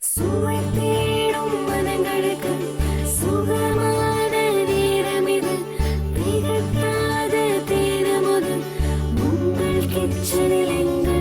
சுவை தேடும் மனங்களுக்கு சுகமான நேரமிது, திகட்டாத தேனமுது உங்கள் கிச்சனில் எங்கள்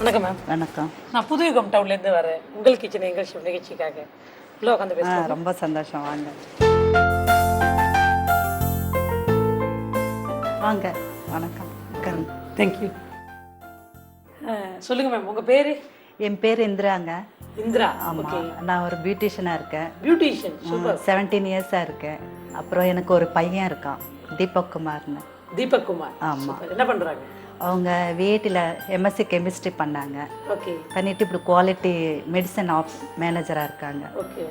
வணக்கம் மேம். வணக்கம். நான் புதுயுகம் டவுன்லேருந்து வரேன். உங்கள் கிச்சன் எங்கள் ஷெஃப் நிகழ்ச்சிக்காக உள்ள உட்காந்து பேசுகிறேன். ரொம்ப சந்தோஷம். வாங்க வாங்க. வணக்கம். உட்காருங்க. தேங்க்யூ. சொல்லுங்கள் மேம், உங்கள் பேர்? என் பேர் இந்திராங்க. இந்திரா. ஆமாம், நான் ஒரு பியூட்டிஷியனாக இருக்கேன். பியூட்டிஷியன். சூப்பர். 17 இயர்ஸாக இருக்கேன். அப்புறம் எனக்கு ஒரு பையன் இருக்கான், தீபக் குமார்னு. தீபக் குமார். ஆமாம். என்ன பண்ணுறாங்க? அவங்க விஐடியில் எம்எஸ்சி கெமிஸ்ட்ரி பண்ணாங்க. ஓகே. பண்ணிவிட்டு இப்போ குவாலிட்டி மெடிசன் மேனேஜராக இருக்காங்க. Okay,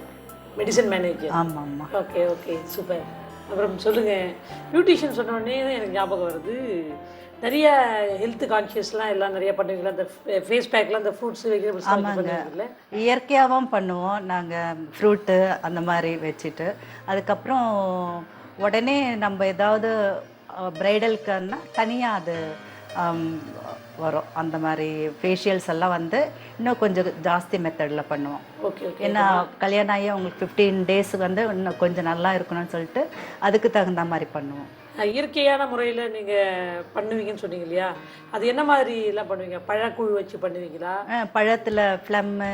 medicine manager. ஆமாம் ஆமாம். Okay okay, super. அப்புறம் சொல்லுங்கள், பியூட்டிஷியன் சொன்ன உடனே தான் எனக்கு ஞாபகம் வருது, நிறைய ஹெல்த் கான்ஷியஸ்லாம் எல்லாம் நிறைய பண்ணுவீங்களா? அந்த ஃபேஸ் பேக்லாம் அந்த ஃப்ரூட்ஸ் வெஜிடபிள்ஸ் பண்ணுவீங்களா? இயற்கையாகவும் பண்ணுவோம் நாங்கள், ஃப்ரூட்டு அந்த மாதிரி வச்சுட்டு. அதுக்கப்புறம் உடனே நம்ம ஏதாவது ப்ரைடலுக்குன்னா தனியாக அது வரும். அந்த மாதிரி ஃபேஷியல்ஸ் எல்லாம் வந்து இன்னும் கொஞ்சம் ஜாஸ்தி மெத்தடில் பண்ணுவோம். Okay okay. ஏன்னா கல்யாணம் ஆகி அவங்களுக்கு 15 டேஸுக்கு வந்து இன்னும் கொஞ்சம் நல்லா இருக்கணும்னு சொல்லிட்டு அதுக்கு தகுந்த மாதிரி பண்ணுவோம். இயற்கையான முறையில் நீங்கள் பண்ணுவீங்கன்னு சொன்னீங்க இல்லையா, அது என்ன மாதிரிலாம் பண்ணுவீங்க? பழக்கூழ் வச்சு பண்ணுவீங்களா? பழத்தில் ஃப்ளம்மு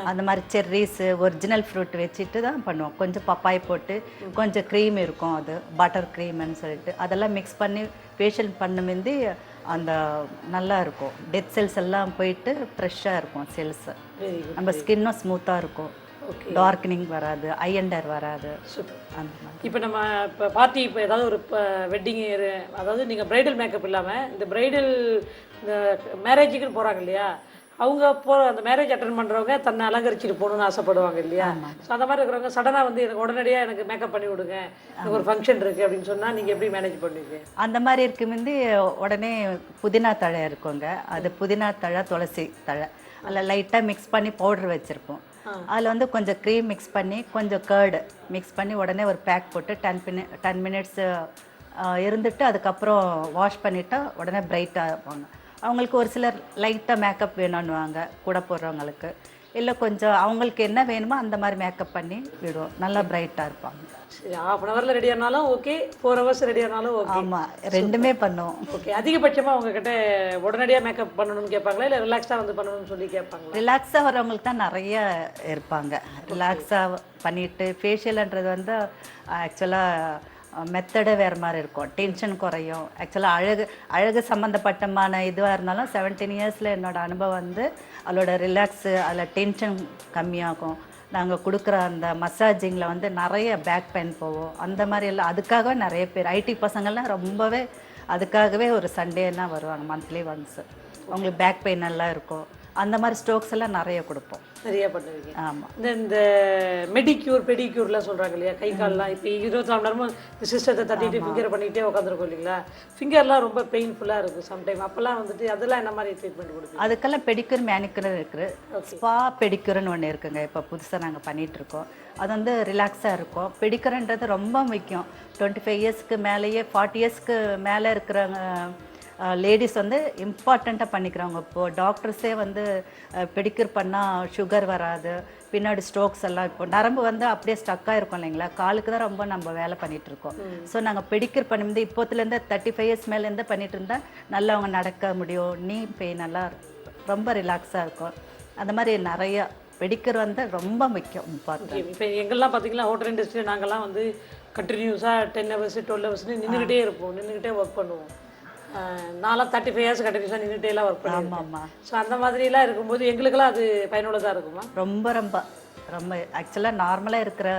அந்த மாதிரி செர்ரீஸு ஒரிஜினல் ஃப்ரூட் வச்சுட்டு தான் பண்ணுவோம். கொஞ்சம் பப்பாய் போட்டு கொஞ்சம் க்ரீம் இருக்கும், அது பட்டர் க்ரீம்னு சொல்லிட்டு அதெல்லாம் மிக்ஸ் பண்ணி ஃபேஷியல் பண்ணும்போது அந்த நல்லா இருக்கும். டெட் செல்ஸ் எல்லாம் போயிட்டு ஃப்ரெஷ்ஷாக இருக்கும் செல்ஸு. நம்ம ஸ்கின்னும் ஸ்மூத்தாக இருக்கும், டார்க்னிங் வராது, ஐ அண்டர் வராது. அந்த மாதிரி. இப்போ நம்ம இப்போ பார்ட்டி, இப்போ ஏதாவது ஒரு வெட்டிங், அதாவது நீங்கள் ப்ரைடல் மேக்கப் இல்லாமல் இந்த ப்ரைடல் இந்த மேரேஜுக்குன்னு போகிறாங்க இல்லையா, அவங்க அந்த மேரேஜ் அட்டன் பண்ணுறவங்க தன்னை அலங்கரிச்சிட்டு போகணுன்னு ஆசைப்படுவாங்க இல்லையா. ஸோ அந்த மாதிரி இருக்கிறவங்க சடனாக வந்து எனக்கு உடனடியாக எனக்கு மேக்கப் பண்ணி விடுங்க, எனக்கு ஒரு ஃபங்க்ஷன் இருக்குது அப்படின்னு சொன்னால் நீங்கள் எப்படி மேனேஜ் பண்ணுவீங்க? அந்த மாதிரி இருக்கும்போது உடனே புதினா தழை இருக்குங்க, அது புதினா தழை, துளசி தழை அதில் லைட்டாக மிக்ஸ் பண்ணி பவுடர் வச்சுருப்போம். அதில் வந்து கொஞ்சம் க்ரீம் மிக்ஸ் பண்ணி கொஞ்சம் கர்டு மிக்ஸ் பண்ணி உடனே ஒரு பேக் போட்டு 10 மினிட்ஸ் இருந்துட்டு அதுக்கப்புறம் வாஷ் பண்ணிவிட்டா உடனே பிரைட்டாக இருப்பாங்க. அவங்களுக்கு ஒரு சிலர் லைட்டாக மேக்கப் வேணும்னுவாங்க கூட போடுறவங்களுக்கு, இல்லை கொஞ்சம் அவங்களுக்கு என்ன வேணுமோ அந்த மாதிரி மேக்கப் பண்ணி விடுவோம், நல்லா பிரைட்டாக இருப்பாங்க. சரி, 1/2 hour ரெடி ஆனாலும் ஓகே, 4 hours ரெடி ஆனாலும் ஓகே. ஆமாம், ரெண்டுமே பண்ணுவோம். ஓகே. அதிகபட்சமாக அவங்கக்கிட்ட உடனடியாக மேக்கப் பண்ணணும்னு கேட்பாங்களா, இல்லை ரிலாக்ஸாக வந்து பண்ணணும்னு சொல்லி கேட்பாங்களா? ரிலாக்ஸாக வரவங்களுக்கு தான் நிறைய இருப்பாங்க. ரிலாக்ஸாக பண்ணிவிட்டு ஃபேஷியல்ன்றது வந்து ஆக்சுவலாக மெத்தடே வேறு மாதிரி இருக்கும், டென்ஷன் குறையும். ஆக்சுவலாக அழகு சம்மந்தப்பட்டமான இதுவாக இருந்தாலும் 17 இயர்ஸில் என்னோடய அனுபவம் வந்து அதோட ரிலாக்ஸு, அதில் டென்ஷன் கம்மியாகும். நாங்கள் கொடுக்குற அந்த மசாஜிங்கில் வந்து நிறைய பேக் பெயின் போவோம். அந்த மாதிரி எல்லாம் அதுக்காகவே நிறைய பேர் ஐடி பசங்கள்லாம் ரொம்பவே அதுக்காகவே ஒரு சண்டேன்னா வருவாங்க, மந்த்லி ஒன்ஸு. அவங்களுக்கு பேக் பெயின் எல்லாம் இருக்கும். அந்த மாதிரி ஸ்ட்ரோக்ஸ் எல்லாம் நிறைய கொடுப்போம். நிறையா பண்ணுவீங்க. ஆமாம். இந்த மெடிக்யூர் பெடிக்யூர்லாம் சொல்கிறாங்க இல்லையா, கை கால்லாம் இப்போ 24 மணி நேரமும் இந்த சிஸ்டத்தை தட்டிட்டு ஃபிங்கர் பண்ணிகிட்டே உட்காந்துருக்கோம் இல்லைங்களா, ஃபிங்கர்லாம் ரொம்ப பெயின்ஃபுல்லாக இருக்குது சம்டைம். அப்போல்லாம் வந்துட்டு அதெல்லாம் என்ன மாதிரி ட்ரீட்மெண்ட் கொடுக்குது? அதுக்கெல்லாம் பெடிக்யூர் மேனிக்யூர் இருக்குது. ஸ்பா பெடிக்யூர்னு ஒன்று இருக்குங்க, இப்போ புதுசாக நாங்கள் பண்ணிகிட்ருக்கோம். அது வந்து ரிலாக்ஸாக இருக்கும். பெடிக்யூர்ன்றது ரொம்ப முக்கியம். 25 இயர்ஸ்க்கு மேலேயே 40 இயர்ஸ்க்கு மேலே இருக்கிறவங்க லேடிஸ் வந்து இம்பார்ட்டண்ட்டாக பண்ணிக்கிறாங்க. இப்போது டாக்டர்ஸே வந்து பெடிக்யூர் பண்ணால் சுகர் வராது, பின்னாடி ஸ்ட்ரோக்ஸ் எல்லாம். இப்போ நரம்பு வந்து அப்படியே ஸ்டக்காக இருக்கும் இல்லைங்களா, காலுக்கு தான் ரொம்ப நம்ம வேலை பண்ணிகிட்ருக்கோம். ஸோ நாங்கள் பெடிக்யூர் பண்ணும்போது இப்போத்துலேருந்து 35 இயர்ஸ் மேலேருந்து பண்ணிகிட்டு இருந்தால் நல்லா அவங்க நடக்க முடியும், நீ பெயின் எல்லாம் ரொம்ப ரிலாக்ஸாக இருக்கும். அந்த மாதிரி நிறையா பெடிக்யூர் வந்து ரொம்ப முக்கியம், இம்பார்ட்டன்ட். இப்போ எங்கெல்லாம் பார்த்தீங்கன்னா ஹோட்டல் இண்டஸ்ட்ரியில் நாங்கள்லாம் வந்து கண்டினியூஸாக 10 hours 12 hours நின்றுக்கிட்டே இருப்போம், நின்றுக்கிட்டே ஒர்க் பண்ணுவோம். நான்லாம் 35 இயர்ஸ் கண்டினியூஸாக நின்றுட்டேலாம் ஒர்க் பண்ணுவோம். ஆமாம். ஸோ அந்த மாதிரிலாம் இருக்கும்போது எங்களுக்கெல்லாம் அது பயனுள்ளதாக இருக்குமா? ரொம்ப ரொம்ப ரொம்ப ஆக்சுவலாக நார்மலாக இருக்கிற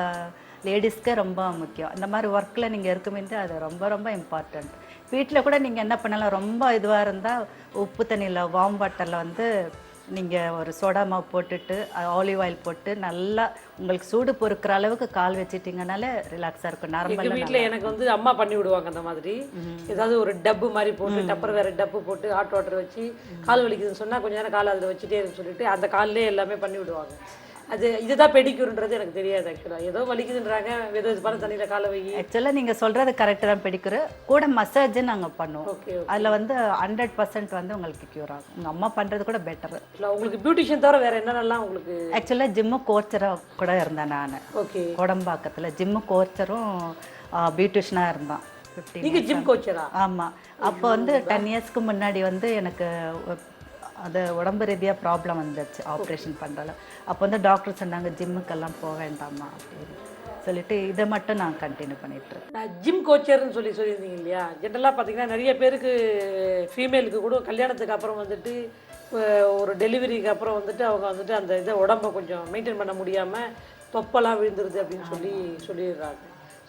லேடிஸ்க்கே ரொம்ப முக்கியம். இந்த மாதிரி ஒர்க்கில் நீங்கள் இருக்கும்போது அது ரொம்ப ரொம்ப இம்பார்ட்டண்ட். வீட்டில் கூட நீங்கள் என்ன பண்ணலாம், ரொம்ப இதுவாக இருந்தால் உப்பு தண்ணியில் வார்ம் வாட்டரில் வந்து நீங்கள் ஒரு சோடா மாவு போட்டுட்டு ஆலிவ் ஆயில் போட்டு நல்லா உங்களுக்கு சூடு பொறுக்கிற அளவுக்கு கால் வச்சிட்டிங்கனாலே ரிலாக்ஸாக இருக்கும். எங்கள் நார்மலாக வீட்டில் எனக்கு வந்து அம்மா பண்ணி விடுவாங்க அந்த மாதிரி. ஏதாவது ஒரு டப்பு மாதிரி போட்டு டப்பர் வேறு டப்பு போட்டு ஹாட் வாட்டர் வச்சு கால் வலிக்குதுன்னு சொன்னால் கொஞ்ச நேரம் கால் அதில் வச்சுட்டே இருக்குன்னு சொல்லிட்டு அந்த காலிலே எல்லாமே பண்ணி விடுவாங்க. அது இதுதான் பெடிக்யூர்ன்றது எனக்கு தெரியாது ஆக்சுவலாக. ஏதோ வலிக்குதுன்றாங்க, ஏதோ இது பண்ண தண்ணியில் காலை வை. ஆக்சுவலாக நீங்கள் சொல்கிறது கரெக்டாக தான் பெடிக்யூர் கூட மசாஜ் நாங்கள் பண்ணுவோம். ஓகே, அதில் வந்து 100% வந்து உங்களுக்கு க்யூர் ஆகும். உங்கள் அம்மா பண்ணுறது கூட பெட்டர். உங்களுக்கு பியூட்டிஷியன் தவிர வேறு என்னென்னலாம் உங்களுக்கு? ஆக்சுவலாக ஜிம்மு கோச்சராக கூட இருந்தேன் நான். ஓகே. கோடம்பாக்கத்தில் ஜிம்மு கோச்சரும் பியூட்டிஷனாக இருந்தான். 15 நீங்கள் ஜிம் கோச்சரா? ஆமாம். அப்போ வந்து 10 இயர்ஸ்க்கு முன்னாடி வந்து எனக்கு அது உடம்பு ரீதியாக ப்ராப்ளம் வந்துச்சு ஆப்ரேஷன் பண்ணுறல. அப்போ வந்து டாக்டர் சொன்னாங்க ஜிம்முக்கெல்லாம் போக வேண்டாமா அப்படின்னு சொல்லிட்டு இதை மட்டும் நான் கண்டினியூ பண்ணிகிட்ருக்கேன். நான் ஜிம் கோச்சர்னு சொல்லியிருந்தீங்க இல்லையா? ஜென்ரலாக பார்த்தீங்கன்னா நிறைய பேருக்கு ஃபீமேலுக்கு கூட கல்யாணத்துக்கு அப்புறம் வந்துட்டு ஒரு டெலிவரிக்கு அப்புறம் வந்துட்டு அவங்க வந்துட்டு அந்த இதை உடம்பை கொஞ்சம் மெயின்டைன் பண்ண முடியாமல் தொப்பெல்லாம் விழுந்துருது அப்படின்னு சொல்லிடுறாங்க.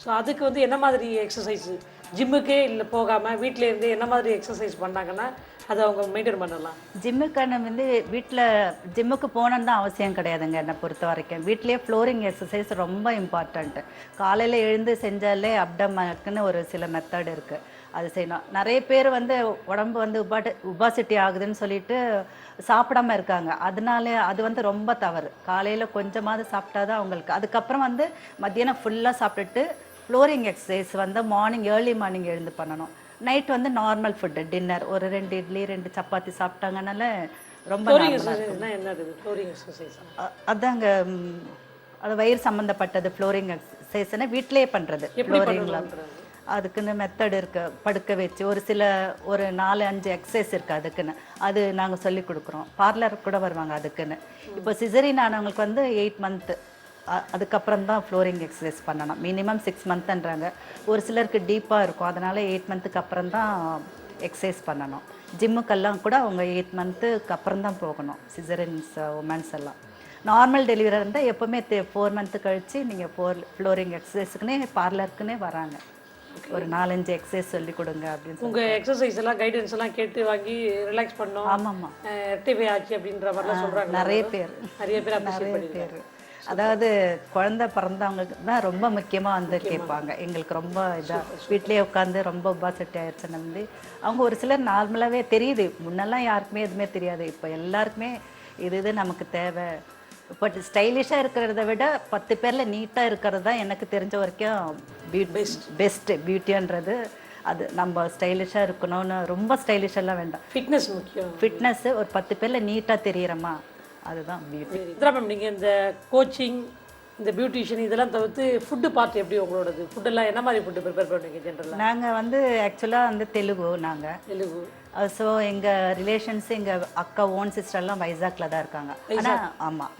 ஸோ அதுக்கு வந்து என்ன மாதிரி எக்ஸசைஸு, ஜிம்முக்கே இல்லை போகாமல் வீட்டில் இருந்து என்ன மாதிரி எக்ஸசைஸ் பண்ணாங்கன்னா அதை அவங்க மெயின்டைன் பண்ணலாம்? ஜிம்முக்கான வந்து வீட்டில் ஜிம்முக்கு போகணுன்னு தான் அவசியம் கிடையாதுங்க. என்னை பொறுத்த வரைக்கும் வீட்டிலேயே ஃப்ளோரிங் எக்ஸசைஸ் ரொம்ப இம்பார்ட்டண்ட்டு. காலையில் எழுந்து செஞ்சாலே அப்டமனுக்குன்னு ஒரு சில மெத்தட் இருக்குது, அது செய்யணும். நிறைய பேர் வந்து உடம்பு வந்து உபாசிட்டி ஆகுதுன்னு சொல்லிட்டு சாப்பிடாம இருக்காங்க. அதனால அது வந்து ரொம்ப தவறு. காலையில் கொஞ்சமாவது சாப்பிட்டா தான் அவங்களுக்கு. அதுக்கப்புறம் வந்து மத்தியானம் ஃபுல்லாக சாப்பிட்டுட்டு ஃப்ளோரிங் எக்ஸசைஸ் வந்து ஏர்லி மார்னிங் எழுந்து பண்ணணும். நைட் வந்து நார்மல் ஃபுட்டு டின்னர் ஒரு 2 இட்லி 2 சப்பாத்தி சாப்பிட்டாங்கனால ரொம்ப அதாங்க. அது வயிறு சம்மந்தப்பட்டது ஃப்ளோரிங் எக்ஸசைஸ்னா வீட்டிலேயே பண்ணுறது. ஃப்ளோரிங்லாம் அதுக்குன்னு மெத்தட் இருக்குது. படுக்க வச்சு ஒரு 4-5 எக்ஸசைஸ் இருக்குது அதுக்குன்னு. அது நாங்கள் சொல்லி கொடுக்குறோம். பார்லர் கூட வருவாங்க அதுக்குன்னு. இப்போ சிசரின் ஆனவங்களுக்கு வந்து 8 மந்த்து அதுக்கப்புறம் தான் ஃப்ளோரிங் எக்ஸசைஸ் பண்ணணும். மினிமம் 6 மந்த்துன்றாங்க. ஒரு சிலருக்கு டீப்பாக இருக்கும், அதனால் 8 மந்த்துக்கு அப்புறம் தான் எக்ஸசைஸ் பண்ணணும். ஜிம்முக்கெல்லாம் கூட அவங்க 8 மந்த்துக்கு அப்புறம் தான் போகணும். சிசரின்ஸ் உமன்ஸ் எல்லாம். நார்மல் டெலிவரி இருந்தால் எப்போவுமே 4 மந்த்து கழித்து நீங்கள் ஃப்ளோரிங் எக்ஸசைஸுக்குன்னே பார்லருக்குன்னே வராங்க. ஒரு 4-5 எக்ஸசைஸ் சொல்லி கொடுங்க அப்படின்னு. உங்கள் எக்ஸசைஸ் எல்லாம் கைடன்ஸ் எல்லாம் கேட்டு வாங்கி ரிலாக்ஸ் பண்ணோம். ஆமாம்மா, ரெக்டிஃபை ஆச்சு அப்படின்ற மாதிரிலாம் சொல்கிறாங்க நிறைய பேர். அதாவது குழந்தை பிறந்தவங்களுக்கு தான் ரொம்ப முக்கியமாக வந்து கேட்பாங்க. எங்களுக்கு ரொம்ப இதாக வீட்லேயே உட்காந்து ரொம்ப உபாசிட்டி ஆயிடுச்சுன்னு வந்து அவங்க ஒரு சிலர் நார்மலாகவே தெரியுது. முன்னெல்லாம் யாருக்குமே எதுவுமே தெரியாது. இப்போ எல்லாருக்குமே இது நமக்கு தேவை. இப்போ ஸ்டைலிஷாக இருக்கிறத விட 10 பேரில் நீட்டாக இருக்கிறது தான் எனக்கு தெரிஞ்ச வரைக்கும் பெஸ்ட்டு பியூட்டின்றது. அது நம்ம ஸ்டைலிஷாக இருக்கணும்னு ரொம்ப ஸ்டைலிஷெல்லாம் வேண்டாம். ஃபிட்னஸ் முக்கியம். ஃபிட்னஸ்ஸு ஒரு 10 பேரில் நீட்டாக தெரியிறமா, அதுதான் பியூட்டி. இதில் மேம் நீங்கள் இந்த கோச்சிங், இந்த பியூட்டிஷியன் இதெல்லாம் தவிர்த்து ஃபுட்டு பார்ட் எப்படி உங்களோடது? ஃபுட்டெல்லாம் என்ன மாதிரி ஃபுட்டு ப்ரிப்பேர் பண்ணுவீங்க ஜென்ரலாக? நாங்கள் வந்து ஆக்சுவலாக வந்து தெலுங்கு. தெலுங்கு. ஸோ எங்கள் ரிலேஷன்ஸ் எங்கள் அக்கா ஓன் சிஸ்டர்லாம் வைசாக்ல தான் இருக்காங்க. ஆனால் ஆமாம்,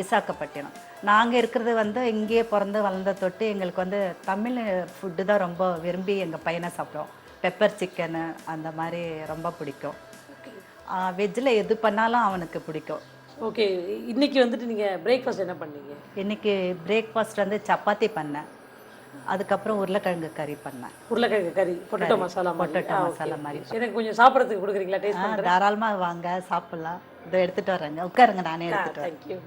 விசாகப்பட்டினம். நாங்கள் இருக்கிறது வந்து இங்கேயே பிறந்து வளர்ந்த தொட்டு எங்களுக்கு வந்து தமிழ் ஃபுட்டு தான் ரொம்ப விரும்பி எங்கள் பையனை சாப்பிடுவோம். பெப்பர் சிக்கனு அந்த மாதிரி ரொம்ப பிடிக்கும். வெஜ்ஜில் எது பண்ணாலும் அவனுக்கு பிடிக்கும். ஓகே. இன்றைக்கி வந்துட்டு நீங்கள் பிரேக்ஃபாஸ்ட் என்ன பண்ணீங்க? இன்றைக்கி பிரேக்ஃபாஸ்ட் வந்து சப்பாத்தி பண்ணேன். அதுக்கப்புறம் உருளைக்கிழங்கு கறி பண்ணேன். உருளைக்கிழங்கு கறி, பொட்டேட்டோ மசாலா மாதிரி. எனக்கு கொஞ்சம் சாப்பிட்றதுக்கு கொடுக்குறீங்களா? டேஸ்ட் பண்ணுறேன். தாராளமாக வாங்க, சாப்பிட்லாம். இதை எடுத்துகிட்டு வரேங்க, உட்காருங்க, நானே எடுத்துகிட்டு வரேன். தேங்க்யூ.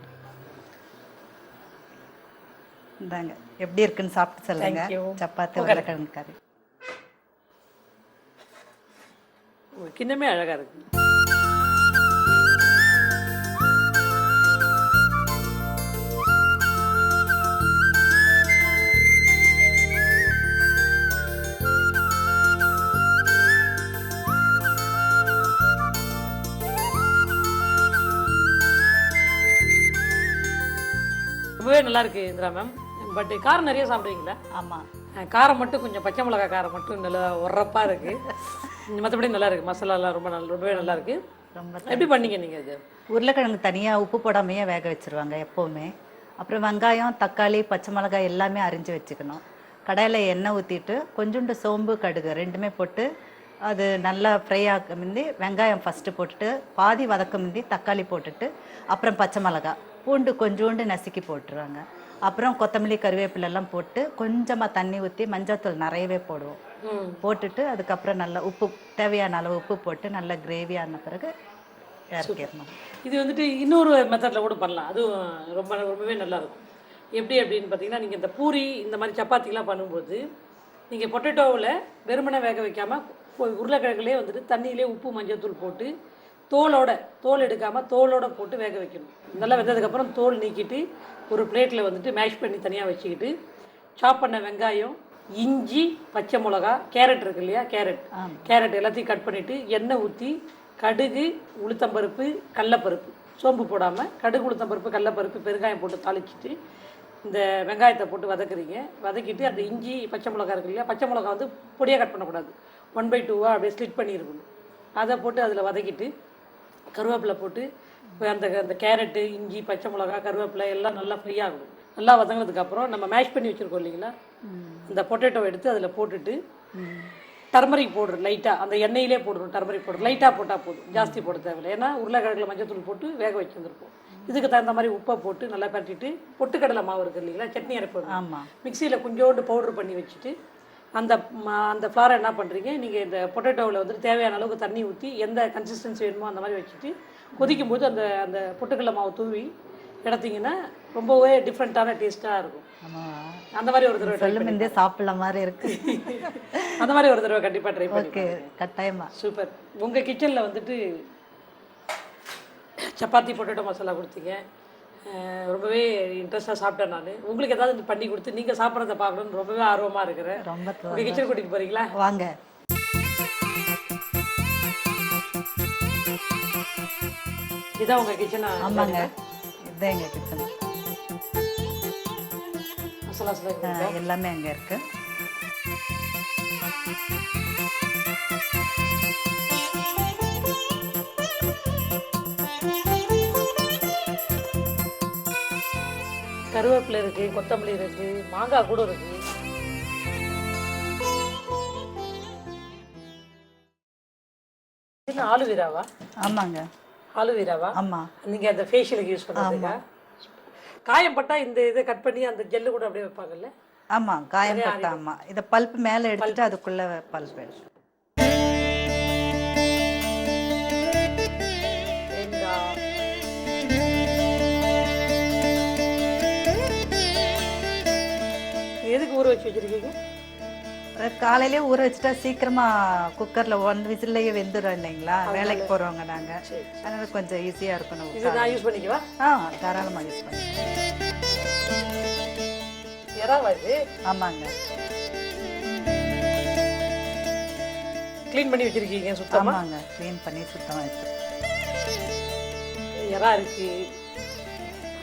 இந்தாங்க, எப்படி இருக்குன்னு சாப்பிட்டு சொல்லுங்க. சப்பாத்தி உருளைக்கிழங்கு கறி கிண்ணமே அழகாக இருக்கு. ரொம்பவே நல்லா இருக்கு இந்திரா மேம். பட் காரம் நிறைய சாப்பிட்றீங்களா? ஆமாம், காரம் மட்டும் கொஞ்சம் பச்சை மிளகாய் காரம் மட்டும் நல்லா உரப்பாக இருக்குது. மற்றபடி நல்லா இருக்குது. மசாலாலாம் ரொம்பவே நல்லா இருக்குது. ரொம்ப எப்படி பண்ணீங்க நீங்கள்? இது உருளைக்கிழங்கு தனியாக உப்பு போடாமையே வேக வச்சுருவாங்க எப்போவுமே. அப்புறம் வெங்காயம், தக்காளி, பச்சை மிளகாய் எல்லாமே அரிஞ்சு வச்சுக்கணும். கடாயில் எண்ணெய் ஊற்றிட்டு கொஞ்சோண்டு சோம்பு, கடுகு ரெண்டுமே போட்டு அது நல்லா ஃப்ரை ஆக முந்தி வெங்காயம் ஃபஸ்ட்டு போட்டுட்டு பாதி வதக்க முந்தி தக்காளி போட்டுட்டு அப்புறம் பச்சை மிளகாய் பூண்டு கொஞ்சோண்டு நசுக்கி போட்டுருவாங்க. அப்புறம் கொத்தமல்லி கருவேப்பிலெல்லாம் போட்டு கொஞ்சமாக தண்ணி ஊற்றி மஞ்சள்தூள் நிறையவே போடுவோம். போட்டுட்டு அதுக்கப்புறம் நல்லா உப்பு தேவையான அளவு உப்பு போட்டு நல்லா கிரேவியான பிறகு இறக்கிடணும். இது வந்துட்டு இன்னொரு மெத்தடில் கூட பண்ணலாம், அதுவும் ரொம்பவே நல்லாயிருக்கும். எப்படி அப்படின்னு பார்த்தீங்கன்னா, நீங்கள் இந்த பூரி இந்த மாதிரி சப்பாத்திலாம் பண்ணும்போது நீங்கள் பொட்டேட்டோவில் வெறுமனை வேக வைக்காமல் உருளைக்கிழங்குலேயே வந்துட்டு தண்ணியிலே உப்பு மஞ்சள் தூள் போட்டு தோல் எடுக்காமல் தோலோட போட்டு வேக வைக்கணும். நல்லா வெந்ததுக்கப்புறம் தோல் நீக்கிட்டு ஒரு பிளேட்டில் வந்துட்டு மேஷ் பண்ணி தனியாக வச்சுக்கிட்டு சாப் பண்ண வெங்காயம், இஞ்சி, பச்சை மிளகா, கேரட் இருக்கு இல்லையா, கேரட் எல்லாத்தையும் கட் பண்ணிவிட்டு எண்ணெய் ஊற்றி கடுகு, உளுத்தம்பருப்பு, கடலப்பருப்பு, சோம்பு போடாமல் கடுகு, உளுத்தம்பருப்பு, கடலப்பருப்பு, பெருங்காயம் போட்டு தாளிச்சிட்டு இந்த வெங்காயத்தை போட்டு வதக்கிட்டு அந்த இஞ்சி, பச்சை மிளகா இருக்கு இல்லையா, பச்சை மிளகா வந்து பொடியாக கட் பண்ணக்கூடாது, 1/2 அப்படியே ஸ்லிட் பண்ணியிருக்கணும். அதை போட்டு அதில் வதக்கிட்டு கருவேப்பிலை போட்டு அந்த கேரட்டு, இஞ்சி, பச்சை மிளகா, கருவேப்பிலை எல்லாம் நல்லா ஃப்ரை ஆகணும். நல்லா வதங்கினதுக்கப்புறம் நம்ம மேஷ் பண்ணி வச்சுருக்கோம் இல்லைங்களா, அந்த பொட்டேட்டோவை எடுத்து அதில் போட்டுட்டு டர்மரிக் பவுடர் லைட்டாக அந்த எண்ணெயிலே போடணும். டர்மரிக் பவுடர் லைட்டாக போட்டால் போதும், ஜாஸ்தி போட தேவையில்லை. ஏன்னா உருளைக்கிழங்குல மஞ்சள் தூள் போட்டு வேக வச்சுருந்துருப்போம். இதுக்கு தகுந்த மாதிரி உப்பை போட்டு நல்லா பரட்டிட்டு பொட்டுக்கடலை மாவு இருக்குது இல்லைங்களா, சட்னி அரைப்போம், மிக்சியில் கொஞ்சோண்டு பவுட்ரு பண்ணி வச்சுட்டு அந்த ஃப்ளாரை என்ன பண்ணுறீங்க, நீங்கள் இந்த பொட்டேட்டோவில் வந்துட்டு தேவையான அளவுக்கு தண்ணி ஊற்றி எந்த கன்சிஸ்டன்சி வேணுமோ அந்த மாதிரி வச்சுட்டு கொதிக்கும் போது அந்த பொட்டுக்கடலை மாவு தூவி எடுத்தீங்கன்னா ரொம்பவே டிஃப்ரெண்ட்டான டேஸ்ட்டாக இருக்கும். அந்த மாதிரி ஒரு தடவை சொல்லுமே சாப்பிட்ற மாதிரி இருக்கு. அந்த மாதிரி ஒரு தடவை கண்டிப்பாக ட்ரை பண்ணி. ஓகே, கட்டாயமா. சூப்பர். உங்கள் கிச்சனில் வந்துட்டு சப்பாத்தி பொட்டேட்டோ மசாலா கொடுத்தீங்க, ரொம்பவே இன்ட்ரெஸ்டாக சாப்பிட்டேன் நான். உங்களுக்கு ஏதாவது பண்ணி கொடுத்து நீங்கள் சாப்பிட்றத பார்க்கணுன்னு ரொம்பவே ஆர்வமாக இருக்கிறேன். ரொம்ப உங்கள் கிச்சன் கூட்டிகிட்டு போகிறீங்களா? வாங்க. இதான் உங்கள் கிச்சனா? ஆமாங்க, இதுதான் எங்கள் கிச்சன். மசாலா எல்லாமே அங்கே இருக்கு. கருவேப்பிலை இருக்கு, கொத்தமல்லி இருக்கு, மாங்காய் கூட இருக்கு. இது ஆலுவீராவா? ஆமாங்க, ஆலுவீராவா? ஆமா. நீங்க அந்த ஃபேஷியலுக்கு யூஸ் பண்ணுறதுக்கா? காயம் பட்டா இந்த இதை கட் பண்ணி அந்த ஜெல்லு கூட அப்படியே வைப்பாங்கல்ல? ஆமா, காயம் பட்டா. ஆமா, இதை பல்ப் மேலே எடுத்துட்டு அதுக்குள்ள பல்ப் எடுத்து எதுக்கு ஊற வச்சு வச்சிருக்கீங்க? காலையிலே ஊற வச்சுட்டா சீக்கிரமா குக்கர்ல 1 விசில்லையே வெந்துடும் இல்லைங்களா, வேலைக்கு போறவங்க நாங்க. அதனால கொஞ்சம் ஈஸியா இருக்கணும். இது நான் யூஸ் பண்ணிக்கவா? தாராளமா யூஸ் பண்ணி. எறாவா இது? ஆமாங்க, க்ளீன் பண்ணி வச்சிருக்கீங்க சுத்தமா? ஆமாங்க, க்ளீன் பண்ணி சுத்தமா வச்சு. எறா இருக்கு,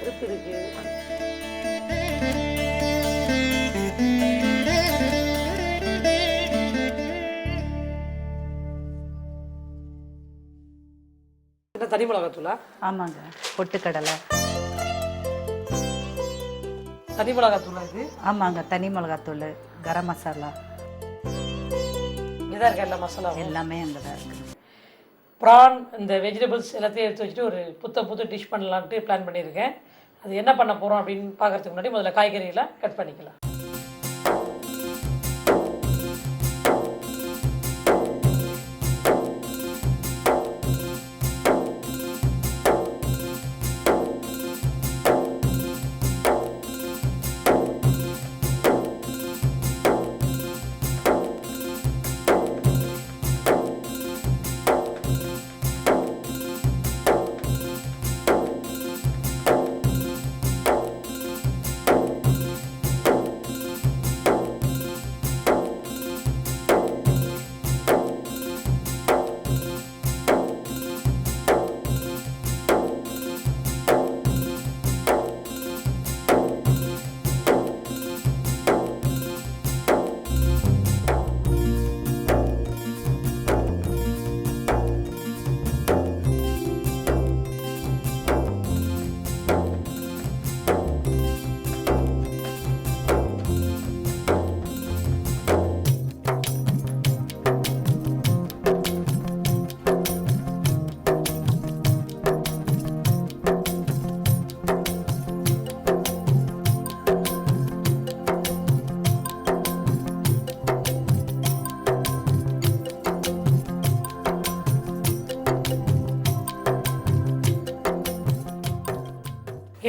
பருப்பு இருக்கு. தனி மிளகாத்தூளா? ஆமாங்க, பொட்டுக்கடலை தனி மிளகாத்தூளா இது? ஆமாங்க, தனி மிளகாத்தூள், கரம் மசாலா, இதாக இருக்க எல்லா மசாலா எல்லாமே அங்கே தான் இருக்கு. ப்ரான் இந்த வெஜிடபிள்ஸ் எல்லாத்தையும் எடுத்து வச்சுட்டு ஒரு புது டிஷ் பண்ணலான்ட்டு பிளான் பண்ணியிருக்கேன். அது என்ன பண்ண போகிறோம் அப்படின்னு பார்க்குறதுக்கு முன்னாடி முதல்ல காய்கறிகளை கட் பண்ணிக்கலாம்.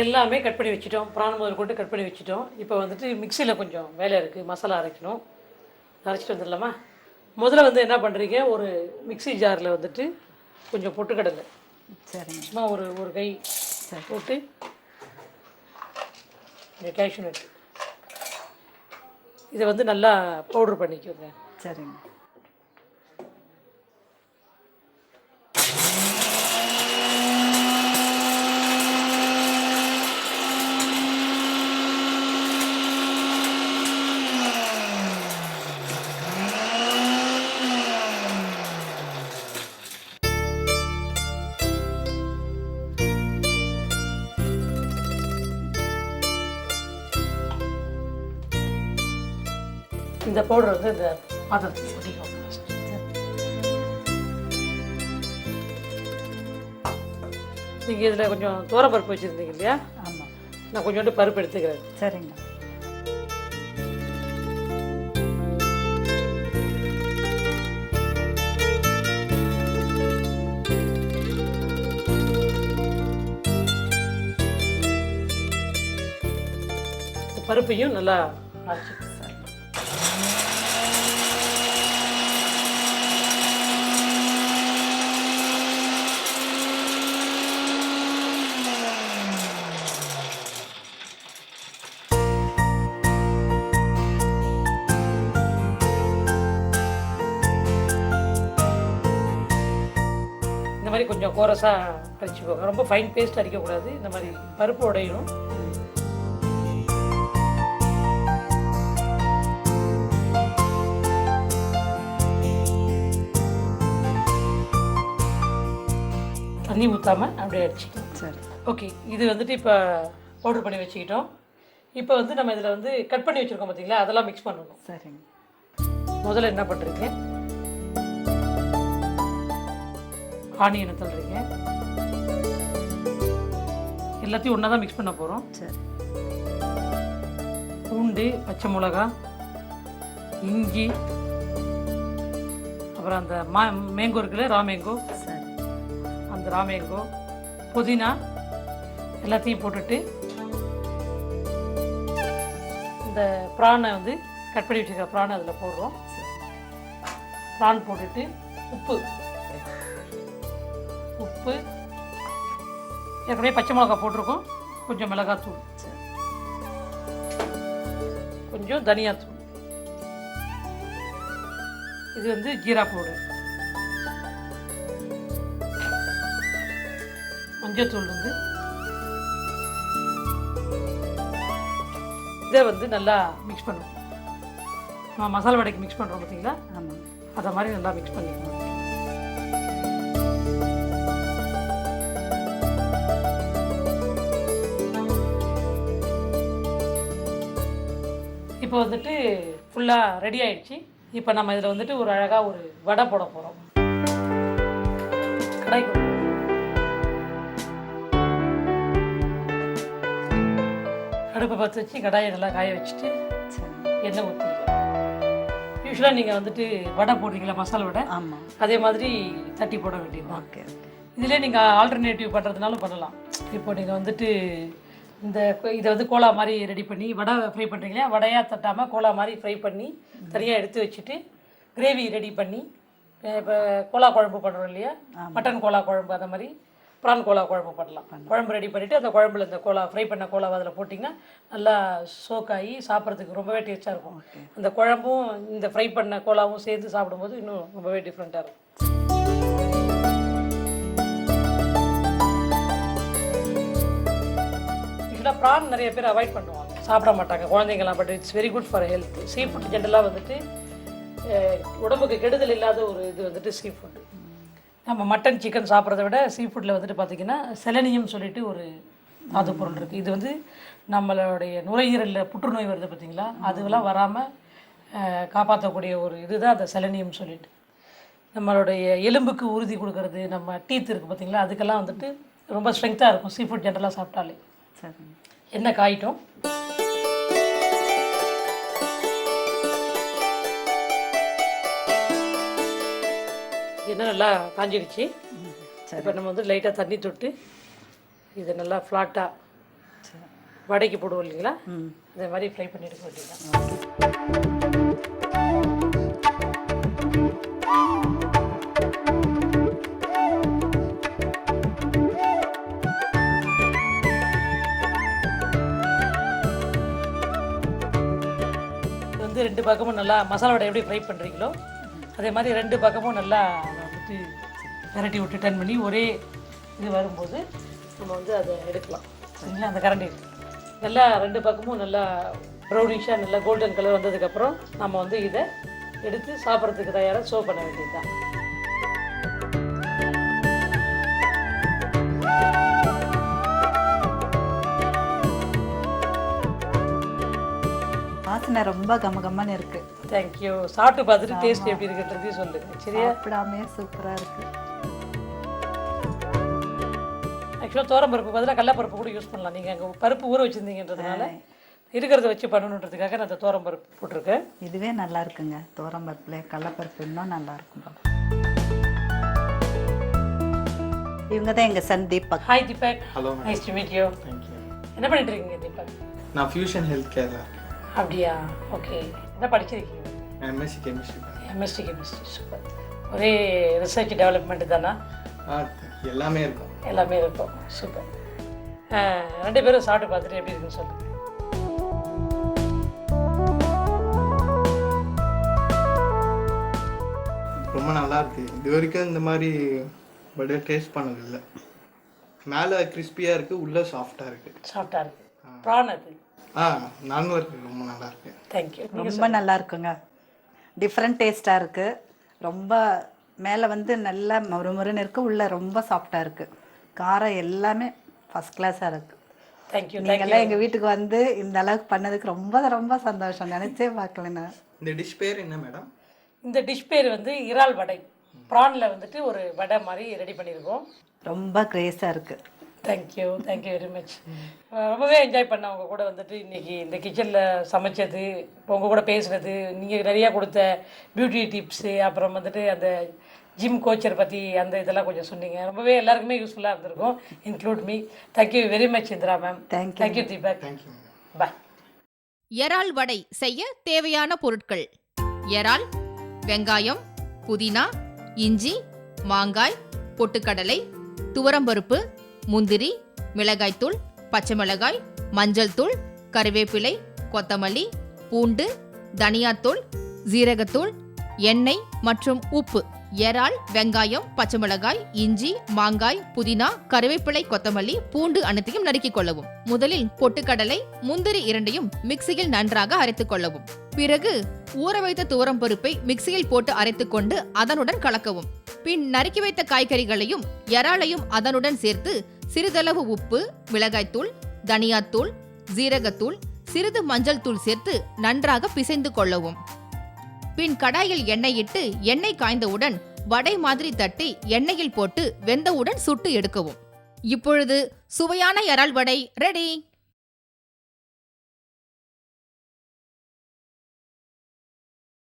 எல்லாமே கட் பண்ணி வச்சுட்டோம். ப்ரான் முதல் கொண்டு கட் பண்ணி வச்சுட்டோம். இப்போ வந்துட்டு மிக்சியில் கொஞ்சம் வேலை இருக்குது, மசாலா அரைக்கணும். அரைச்சிட்டு வந்துடலாமா? முதல்ல வந்து என்ன பண்ணுறீங்க, ஒரு மிக்ஸி ஜாரில் வந்துட்டு கொஞ்சம் பொட்டுக்கடலை சரிங்க. சும்மா ஒரு ஒரு கை போட்டு இந்த கேஷ்யூ நட் இதை வந்து நல்லா பவுட்ரு பண்ணிக்கோங்க. சரிங்க. இந்த பவுடர் வந்து இந்த பாத்திரத்துக்கு கொட்டிக்கோங்க. நீங்கள் இதில் கொஞ்சம் பருப்பு வச்சுருந்தீங்க இல்லையா? ஆமாம். நான் கொஞ்சோண்டு பருப்பு எடுத்துக்கிறேன். சரிங்க. பருப்பையும் நல்லா அரைச்சி இந்த மாதிரி கொஞ்சம் கோரஸாக அரைச்சிக்கோங்க. ரொம்ப ஃபைன் பேஸ்ட் அரைக்கக்கூடாது. இந்த மாதிரி பருப்பு உடையணும். தண்ணி ஊற்றாமல் அப்படியே அடிச்சிக்கலாம். சரி. ஓகே, இது வந்துட்டு இப்போ பவுடர் பண்ணி வச்சுக்கிட்டோம். இப்போ வந்து நம்ம இதில் வந்து கட் பண்ணி வச்சுருக்கோம் பார்த்தீங்களா, அதெல்லாம் மிக்ஸ் பண்ணணும். சரிங்க. முதல்ல என்ன பண்ணுறீங்க, ஆனியனை தள்ளுறீங்க. எல்லாத்தையும் ஒன்றா தான் மிக்ஸ் பண்ண போகிறோம். சரி. பூண்டு, பச்சை மிளகா, இஞ்சி, அப்புறம் அந்த மேங்கோ இருக்குல்ல, ரா மேங்கோ, சரி. அந்த ரா மேங்கோ, புதினா எல்லாத்தையும் போட்டுட்டு இந்த ப்ரானை வந்து கட் பண்ணி வச்சுருக்க ப்ரானை அதில் போடுறோம். ப்ரான் போட்டுட்டு உப்பு ஏற்கனவே பச்சை மிளகா போட்டிருக்கோம், கொஞ்சம் மிளகாத்தூள், கொஞ்சம் தனியாத்தூள், இது வந்து ஜீரா பவுடர், மஞ்சத்தூள் வந்து இதை வந்து நல்லா மிக்ஸ் பண்ணுவோம். நம்ம மசாலா வடைக்கு மிக்ஸ் பண்ணுறோம் பார்த்தீங்களா, ஆமாம். அதை மாதிரி நல்லா மிக்ஸ் பண்ணிக்கணும். இப்போ வந்துட்டு ஃபுல்லாக ரெடி ஆயிடுச்சு. இப்போ நம்ம இதில் வந்துட்டு ஒரு அழகாக ஒரு வடை போட போகிறோம். கடாய்க்கு அடுப்பை பற்ற வச்சு கடாயை நல்லா காய வச்சுட்டு எண்ணெய் ஊற்றி, யூஸ்வலாக நீங்கள் வந்துட்டு வடை போடுறீங்களா, மசாலா வடை, ஆமாம், அதே மாதிரி தட்டி போட வேண்டியது. ஓகே. இதிலே நீங்கள் ஆல்டர்னேட்டிவ் பண்ணுறதுனாலும் பண்ணலாம். இப்போ நீங்கள் வந்துட்டு இந்த இதை வந்து கோலா மாதிரி ரெடி பண்ணி வடை ஃப்ரை பண்ணுறீங்களா, வடையாக தட்டாமல் கோலா மாதிரி ஃப்ரை பண்ணி தனியாக எடுத்து வச்சுட்டு கிரேவி ரெடி பண்ணி, இப்போ கோலா குழம்பு பண்ணுறோம் இல்லையா, மட்டன் கோலா குழம்பு, அந்த மாதிரி ப்ரான் கோலா குழம்பு பண்ணலாம். குழம்பு ரெடி பண்ணிவிட்டு அந்த குழம்புல இந்த கோலா ஃப்ரை பண்ண கோலாவை அதில் போட்டிங்கன்னா நல்லா சோக்காகி சாப்பிட்றதுக்கு ரொம்பவே டேஸ்ட்டாக இருக்கும். அந்த குழம்பும் இந்த ஃப்ரை பண்ண கோலாவும் சேர்த்து சாப்பிடும்போது இன்னும் ரொம்பவே டிஃப்ரெண்ட்டாக இருக்கும். யூஸ்வலாக ப்ரான் நிறைய பேர் அவாய்ட் பண்ணுவாங்க, சாப்பிட மாட்டாங்க குழந்தைங்கலாம். But it's very good for health. Sea food ஜென்ரலாக வந்துட்டு உடம்புக்கு கெடுதல் இல்லாத ஒரு இது வந்துட்டு சீ ஃபுட்டு. நம்ம மட்டன் சிக்கன் சாப்பிட்றத விட சீ ஃபுட்டில் வந்துட்டு பார்த்திங்கன்னா செலனியம் சொல்லிட்டு ஒரு தாது பொருள் இருக்குது. இது வந்து நம்மளுடைய நுரையீரலில் புற்றுநோய் வருது பார்த்திங்களா, அதுவெல்லாம் வராமல் காப்பாற்றக்கூடிய ஒரு இதுதான் அந்த செலனியம் சொல்லிட்டு. நம்மளுடைய எலும்புக்கு உறுதி கொடுக்கறது, நம்ம டீத் இருக்குது பார்த்திங்களா, அதுக்கெல்லாம் வந்துட்டு ரொம்ப ஸ்ட்ரென்த்தாக இருக்கும் சீ ஃபுட் ஜென்ரலாக சாப்பிட்டாலே. சரி. எண்ணெய் காயிட்டும். எண்ணெய் நல்லா காஞ்சிடுச்சு. இப்போ நம்ம வந்து லைட்டாக தண்ணி தொட்டு இதை நல்லா ஃப்ளாட்டாக வடைக்கு போடுவோம் இல்லைங்களா, அதே மாதிரி ஃப்ரை பண்ணி எடுக்க வேண்டியதுதான். வந்து 2 பக்கமும் நல்லா மசாலா வடை எப்படி ஃப்ரை பண்ணுறீங்களோ அதே மாதிரி 2 பக்கமும் நல்லா வந்துட்டு விரட்டி விட்டு டர்ன் பண்ணி ஒரே இது வரும்போது நம்ம வந்து அதை எடுக்கலாம். சரிங்களா, அந்த கரண்டி நல்லா 2 பக்கமும் நல்லா ப்ரௌனிஷாக நல்லா கோல்டன் கலர் வந்ததுக்கப்புறம் நம்ம வந்து இதை எடுத்து சாப்பிட்றதுக்கு தயாராக சர்வ் பண்ண வேண்டியது தான். வாசனை ரொம்ப கமகமன்னு இருக்கு. தேங்க்யூ. சாப்பிட்டு பார்த்துட்டு டேஸ்ட் எப்படி இருக்குன்றதையும் சொல்லுங்கள். சரியா, சாப்பிடாமே சூப்பராக இருக்குது. ஆக்சுவலாக தோரம்பருப்பு பதிலாக கடலப்பருப்பு கூட யூஸ் பண்ணலாம். நீங்கள் அங்கே பருப்பு ஊற வச்சுருந்தீங்கன்றதுனால இருக்கிறத வச்சு பண்ணணுன்றதுக்காக நான் அந்த தோரம்பருப்பு போட்டிருக்கேன். இதுவே நல்லா இருக்குங்க. தோரம்பருப்புல கடலப்பருப்பு இன்னும் நல்லா இருக்கும். இவங்க தான் எங்கள் son Deepak. Hi Deepak. Hello. Nice to meet you. Thank you. என்ன பண்ணிட்டு இருக்கீங்க தீபக்? நான் ஃபியூஷன் ஹெல்த் கேரில். அப்படியா, ஓகே. என்ன படிச்சிருக்கீங்க? MSc chemistry. MST chemistry. Super. ஒரே ரிசர்ச் டெவலப்மெண்ட்டு தானா? எல்லாமே இருக்கும். எல்லாமே இருக்கும். சூப்பர். 2 பேரும் சாப்பிட்டு பார்த்துட்டு எப்படி இருக்குன்னு சொல்லுங்கள். ரொம்ப நல்லா இருக்கு. இது வரைக்கும் இந்த மாதிரி பர்த்டே டேஸ்ட் பண்ணதில்லை. மேலே கிறிஸ்பியாக இருக்குது, உள்ளே சாஃப்டாக இருக்குது. சாஃப்டாக இருக்குது. ப்ரான் அது நானும் இருக்கு. ரொம்ப நல்லா இருக்கு. தேங்க்யூ. ரொம்ப நல்லா இருக்குங்க. டிஃப்ரெண்ட் டேஸ்ட்டாக இருக்குது. ரொம்ப மேலே வந்து நல்லா முறுமுறுன்னு இருக்குது, உள்ளே ரொம்ப சாஃப்டாக இருக்குது. காரம் எல்லாமே ஃபஸ்ட் கிளாஸாக இருக்குது. தேங்க்யூ. நீங்கள்லாம் எங்கள் வீட்டுக்கு வந்து இந்த அளவுக்கு பண்ணதுக்கு ரொம்ப ரொம்ப சந்தோஷம். நினச்சே பார்க்கலண்ணா. இந்த டிஷ் பேர் என்ன மேடம்? இந்த டிஷ் பேர் வந்து இறால் வடை. ப்ரானில் வந்துட்டு ஒரு வடை மாதிரி ரெடி பண்ணியிருக்கோம். ரொம்ப கிரேஸாக இருக்குது. தேங்க்யூ. Thank you very much. ரொம்பவே என்ஜாய் பண்ணேன் உங்கள் கூட வந்துட்டு இன்றைக்கி இந்த கிச்சனில் சமைச்சது, இப்போ உங்கள் கூட பேசுகிறது, நீங்கள் நிறையா கொடுத்த பியூட்டி டிப்ஸு, அப்புறம் வந்துட்டு அந்த ஜிம் கோச்சர் பற்றி அந்த இதெல்லாம் கொஞ்சம் சொன்னீங்க. ரொம்பவே எல்லாருக்குமே யூஸ்ஃபுல்லாக இருந்திருக்கும், include me. Thank you very much Indira ma'am. Thank you Deepak. Thank you. Bye. இறால் வடை செய்ய தேவையான பொருட்கள்: இறால், வெங்காயம், புதினா, இஞ்சி, மாங்காய், பொட்டுக்கடலை, துவரம்பருப்பு, முந்திரி, மிளகாய்த்தூள், பச்சை மிளகாய், மஞ்சள் தூள், கறிவேப்பிலை, கொத்தமல்லி, பூண்டு, தனியாத்தூள், ஜீரகத்தூள், எண்ணெய் மற்றும் உப்பு. இறால், வெங்காயம், பச்சை மிளகாய், இஞ்சி, மாங்காய், புதினா, கறிவேப்பிலை, கொத்தமல்லி, பூண்டு அனைத்தையும் நறுக்கிக் கொள்ளவும். முதலில் பொட்டுக்கடலை, முந்திரி இரண்டையும் மிக்சியில் நன்றாக அரைத்துக் கொள்ளவும். பிறகு ஊற வைத்த துவரம்பருப்பை மிக்சியில் போட்டு அரைத்துக் கொண்டு அதனுடன் கலக்கவும். பின் நறுக்கி வைத்த காய்கறிகளையும் இறாலையும் அதனுடன் சேர்த்து சிறிதளவு உப்பு, மிளகாய்த்தூள், தனியாத்தூள், ஜீரகத்தூள், சிறிது மஞ்சள் தூள் சேர்த்து நன்றாக பிசைந்து கொள்ளவும். பின் கடாயில் எண்ணெய் இட்டு எண்ணெய் காய்ந்தவுடன் வடை மாதிரி தட்டி எண்ணெயில் போட்டு வெந்தவுடன் சுட்டு எடுக்கவும். இப்பொழுது சுவையான இறால் வடை ரெடி.